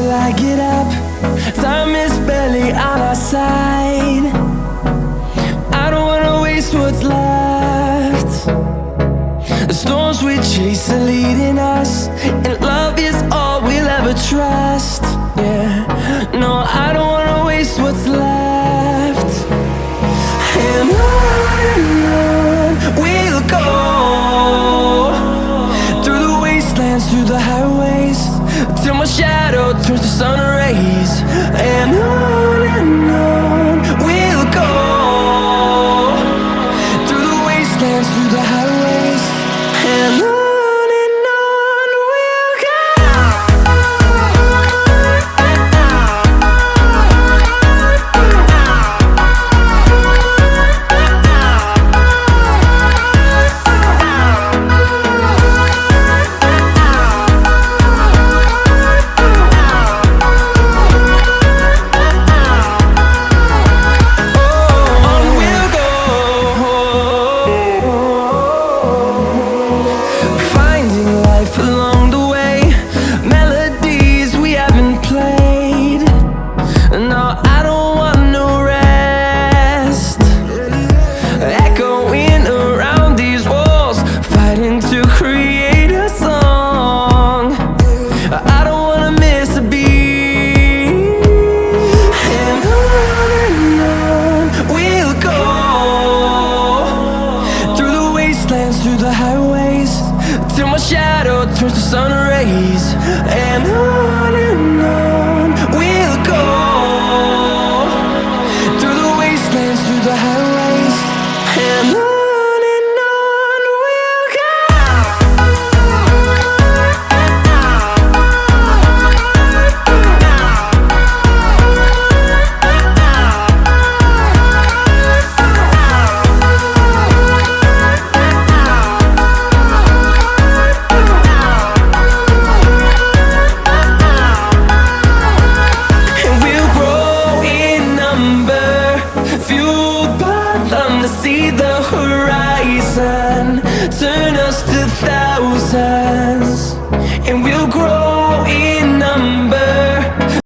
till I get up. Time is barely on our side. I don't wanna waste what's left. The storms we chase are leading us, and love is all we'll ever trust. Yeah, no, I don't wanna waste what's left. And on we'll go, through the wastelands, through the highways, till my shadow turns to sun rays. And on we'll go, through the wastelands, through the highways, and on we'll go. Through the highways, till my shadow turns to sun rays. And on we'll go, through the wastelands, through the highways, and on we'll go. See the horizon turn us to thousands, and we'll grow